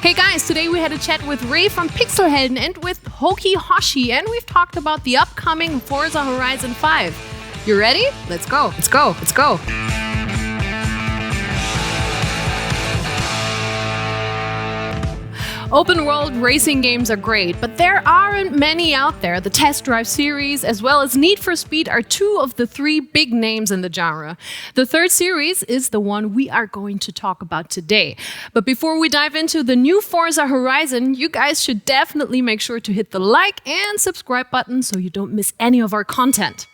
Hey guys, today we had a chat with rAii from Pixelhelden and with HokiHoshi, and we've talked about the upcoming Forza Horizon 5. You ready? Let's go. Open world racing games are great, but there aren't many out there. The Test Drive series as well as Need for Speed are two of the three big names in the genre. The third series is the one we are going to talk about today. But before we dive into the new Forza Horizon, you guys should definitely make sure to hit the like and subscribe button so you don't miss any of our content.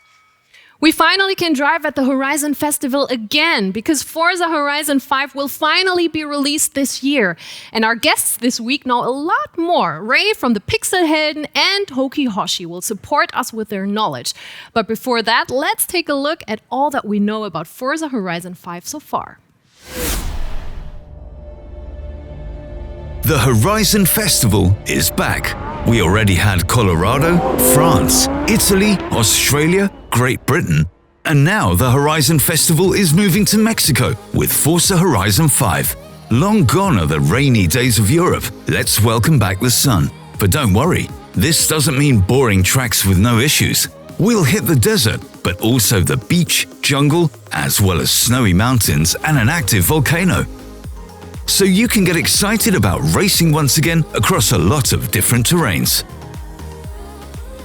We finally can drive at the Horizon Festival again because Forza Horizon 5 will finally be released this year. And our guests this week know a lot more. rAii from the Pixelhelden and HokiHoshi will support us with their knowledge. But before that, let's take a look at all that we know about Forza Horizon 5 so far. The Horizon Festival is back. We already had Colorado, France, Italy, Australia, Great Britain, and now the Horizon Festival is moving to Mexico with Forza Horizon 5. Long gone are the rainy days of Europe. Let's welcome back the sun. But don't worry, this doesn't mean boring tracks with no issues. We'll hit the desert, but also the beach, jungle, as well as snowy mountains and an active volcano. So you can get excited about racing once again across a lot of different terrains.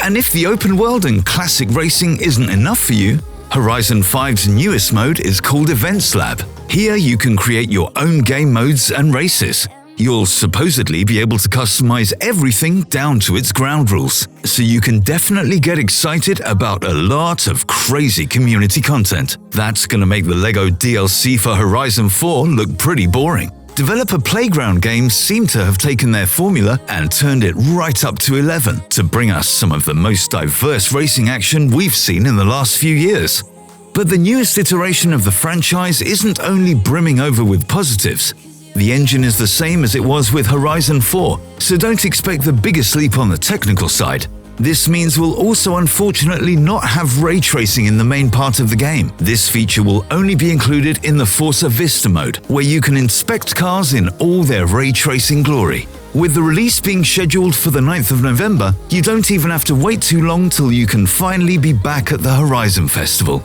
And if the open world and classic racing isn't enough for you, Horizon 5's newest mode is called Events Lab. Here you can create your own game modes and races. You'll supposedly be able to customize everything down to its ground rules, so you can definitely get excited about a lot of crazy community content. That's gonna make the LEGO DLC for Horizon 4 look pretty boring. Developer Playground Games seem to have taken their formula and turned it right up to 11 to bring us some of the most diverse racing action we've seen in the last few years. But the newest iteration of the franchise isn't only brimming over with positives. The engine is the same as it was with Horizon 4, so don't expect the biggest leap on the technical side. This means we'll also unfortunately not have ray tracing in the main part of the game. This feature will only be included in the Forza Vista mode, where you can inspect cars in all their ray tracing glory. With the release being scheduled for the 9th of November, you don't even have to wait too long till you can finally be back at the Horizon Festival.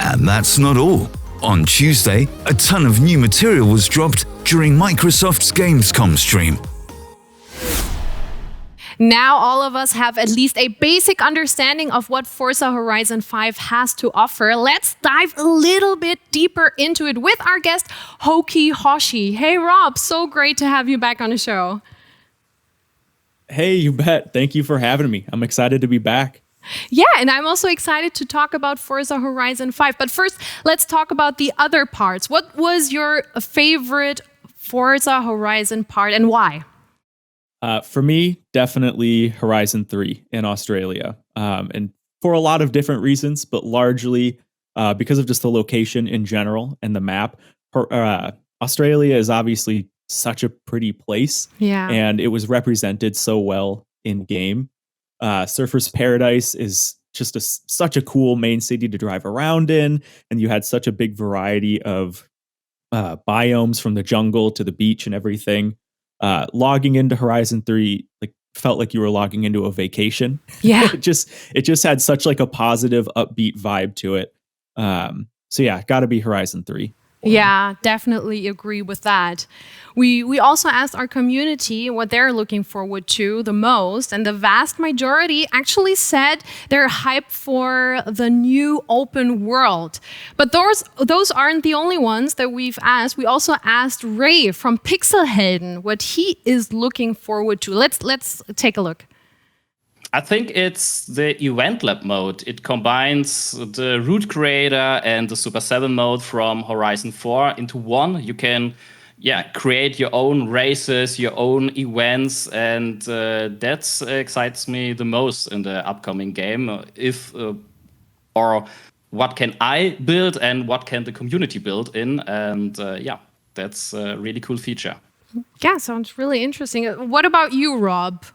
And that's not all. On Tuesday, a ton of new material was dropped during Microsoft's Gamescom stream. Now all of us have at least a basic understanding of what Forza Horizon 5 has to offer. Let's dive a little bit deeper into it with our guest, HokiHoshi. Hey Rob, so great to have you back on the show. Hey, you bet. Thank you for having me. I'm excited to be back. Yeah, and I'm also excited to talk about Forza Horizon 5. But first, let's talk about the other parts. What was your favorite Forza Horizon part and why? For me, definitely Horizon 3 in Australia. And for a lot of different reasons, but largely because of just the location in general and the map. Australia is obviously such a pretty place. Yeah. And it was represented so well in game. Surfer's Paradise is just such a cool main city to drive around in. And you had such a big variety of biomes from the jungle to the beach and everything. Logging into Horizon 3 felt like you were logging into a vacation. Yeah. it just had such a positive, upbeat vibe to it. So yeah, gotta be Horizon 3. Yeah, definitely agree with that. We also asked our community what they're looking forward to the most, and the vast majority actually said they're hyped for the new open world. But those aren't the only ones that we've asked. We also asked rAii from Pixelhelden what he is looking forward to. Let's take a look. I think it's the Event Lab mode. It combines the Route Creator and the Super 7 mode from Horizon 4 into one. You can create your own races, your own events, and that excites me the most in the upcoming game. Or what can I build and what can the community build in? And that's a really cool feature. Yeah, sounds really interesting. What about you, Rob?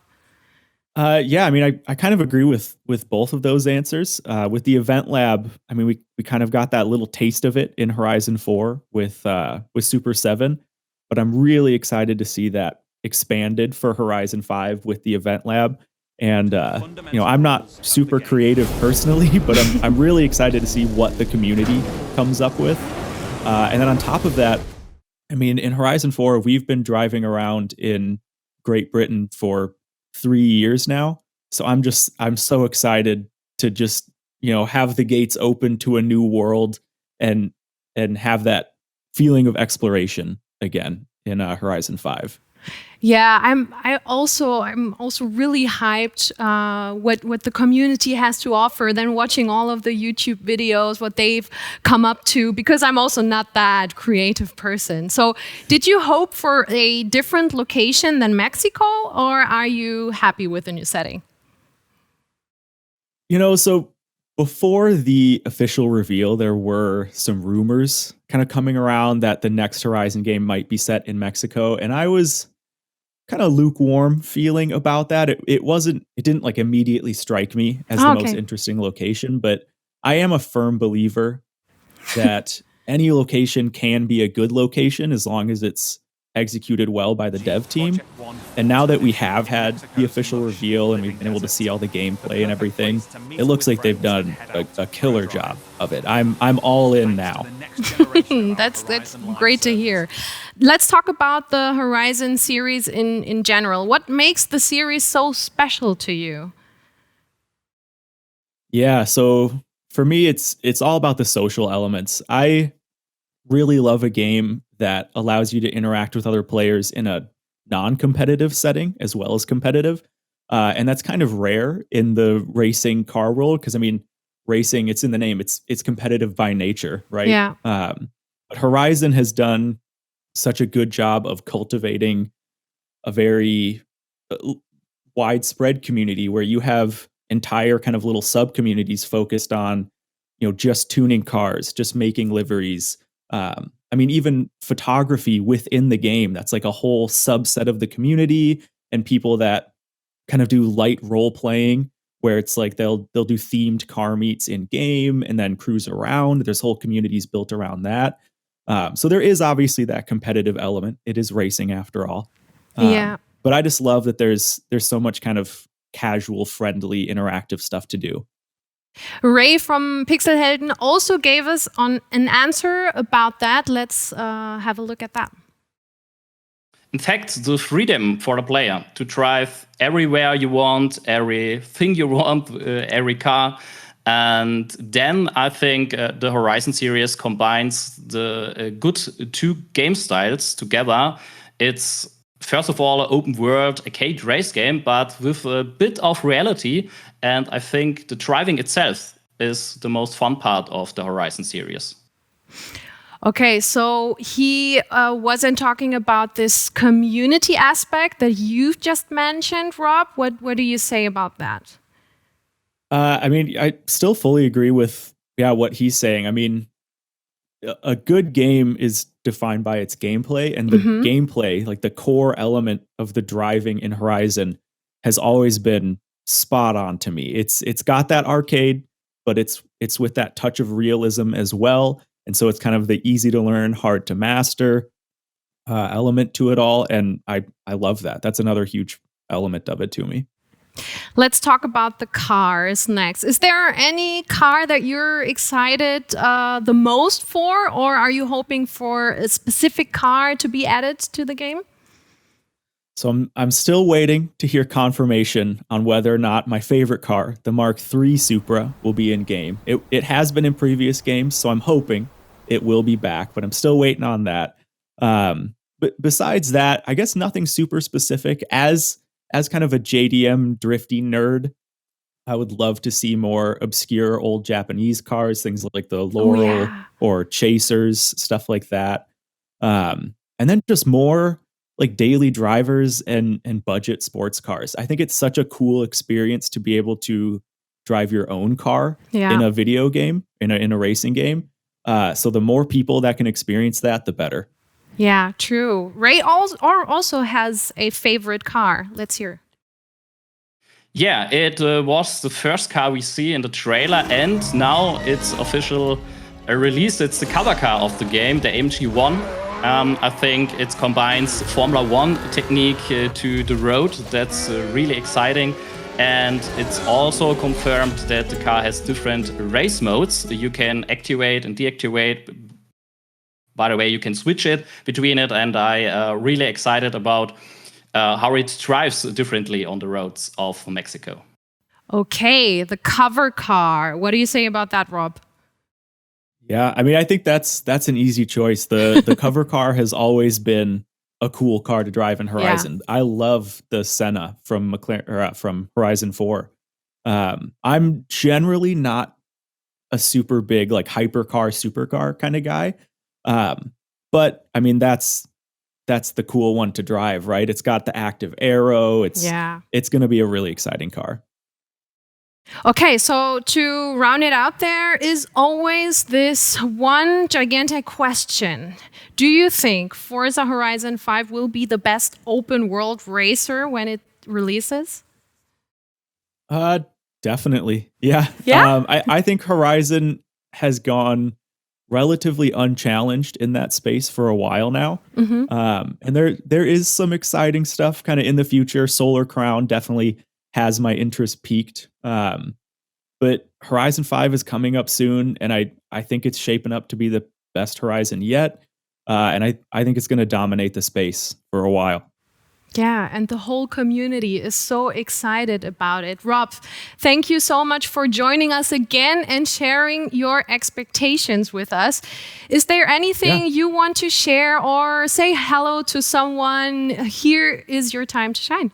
I kind of agree with both of those answers. With the Event Lab, we kind of got that little taste of it in Horizon 4 with Super 7, but I'm really excited to see that expanded for Horizon 5 with the event lab. And I'm not super creative personally, but I'm really excited to see what the community comes up with. And then on top of that, I mean, in Horizon 4, we've been driving around in Great Britain for 3 years now. So I'm so excited to just, have the gates open to a new world and have that feeling of exploration again in Horizon 5. Yeah, I'm also really hyped what the community has to offer. Then watching all of the YouTube videos, what they've come up to, because I'm also not that creative person. So, did you hope for a different location than Mexico, or are you happy with the new setting? So before the official reveal, there were some rumors kind of coming around that the next Horizon game might be set in Mexico, and I was kind of lukewarm feeling about that. It didn't like immediately strike me as the most interesting location, but I am a firm believer that any location can be a good location as long as it's executed well by the dev team. And now that we have had the official reveal and we've been able to see all the gameplay and everything, it looks like they've done a killer job of it. I'm all in now. That's great to hear. Let's talk about the Horizon series in general. What makes the series so special to you? Yeah, so for me, it's all about the social elements. I really love a game that allows you to interact with other players in a non-competitive setting as well as competitive. And that's kind of rare in the racing car world because, I mean, racing, it's in the name, it's competitive by nature, right? Yeah. But Horizon has done such a good job of cultivating a very widespread community where you have entire kind of little sub-communities focused on, just tuning cars, just making liveries. I mean, even photography within the game, that's like a whole subset of the community, and people that kind of do light role playing where it's like they'll do themed car meets in game and then cruise around. There's whole communities built around that. So there is obviously that competitive element. It is racing after all. Yeah. But I just love that there's so much kind of casual, friendly, interactive stuff to do. rAii from Pixelhelden also gave us an answer about that. Let's have a look at that. In fact, the freedom for the player to drive everywhere you want, everything you want, every car. And then I think the Horizon series combines the good two game styles together. It's first of all an open world arcade race game, but with a bit of reality. And I think the driving itself is the most fun part of the Horizon series. Okay, so he wasn't talking about this community aspect that you've just mentioned, Rob. What do you say about that? I mean, I still fully agree with what he's saying. I mean, a good game is defined by its gameplay, and the gameplay, like the core element of the driving in Horizon, has always been spot on to me. It's got that arcade, but it's with that touch of realism as well. And so it's kind of the easy to learn, hard to master element to it all. And I love that. That's another huge element of it to me. Let's talk about the cars next. Is there any car that you're excited the most for, or are you hoping for a specific car to be added to the game? So I'm still waiting to hear confirmation on whether or not my favorite car, the Mark III Supra, will be in game. It has been in previous games, so I'm hoping it will be back, but I'm still waiting on that. But besides that, I guess nothing super specific. As kind of a JDM drifty nerd, I would love to see more obscure old Japanese cars, things like the Laurel or Chasers, stuff like that. And then just more like daily drivers and budget sports cars. I think it's such a cool experience to be able to drive your own car in a video game, in a racing game. So the more people that can experience that, the better. Yeah, true. rAii also has a favorite car. Let's hear. Yeah, it was the first car we see in the trailer, and now it's official released. It's the cover car of the game, the AMG 1. I think it combines Formula One technique to the road. That's really exciting. And it's also confirmed that the car has different race modes. You can activate and deactivate. By the way, you can switch it between it. And I really excited about how it drives differently on the roads of Mexico. Okay, the cover car. What do you say about that, Rob? Yeah, I mean, I think that's an easy choice. The cover car has always been a cool car to drive in Horizon. Yeah. I love the Senna from from Horizon 4. I'm generally not a super big like hypercar, supercar kind of guy. But I mean, that's the cool one to drive, right? It's got the active arrow. It's going to be a really exciting car. Okay, so to round it out, there is always this one gigantic question. Do you think Forza Horizon 5 will be the best open world racer when it releases? Definitely. Yeah. Yeah? I think Horizon has gone relatively unchallenged in that space for a while now. And there is some exciting stuff kind of in the future. Solar Crown definitely has my interest peaked. But Horizon 5 is coming up soon, and I think it's shaping up to be the best Horizon yet. And I think it's going to dominate the space for a while. Yeah, and the whole community is so excited about it. Rob, thank you so much for joining us again and sharing your expectations with us. Is there anything you want to share or say hello to someone? Here is your time to shine.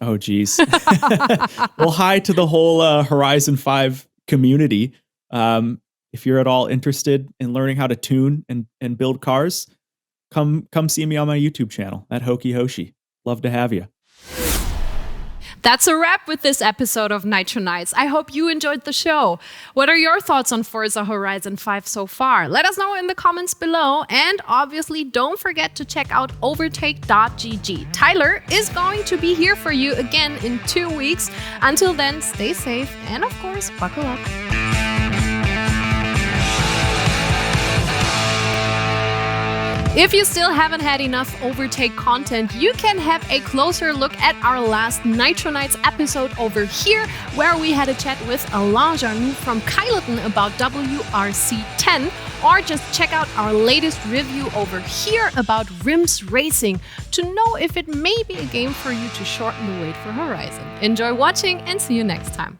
Oh, geez. Well, hi to the whole Horizon 5 community. If you're at all interested in learning how to tune and build cars, come see me on my YouTube channel at HokiHoshi. Love to have you. That's a wrap with this episode of Nitro Nights. I hope you enjoyed the show. What are your thoughts on Forza Horizon 5 so far? Let us know in the comments below. And obviously, don't forget to check out overtake.gg. Tyler is going to be here for you again in 2 weeks. Until then, stay safe and, of course, buckle up. If you still haven't had enough Overtake content, you can have a closer look at our last Nitro Nights episode over here, where we had a chat with Alain Jarnou from Pixelhelden about WRC10, or just check out our latest review over here about Rims Racing to know if it may be a game for you to shorten the wait for Horizon. Enjoy watching and see you next time.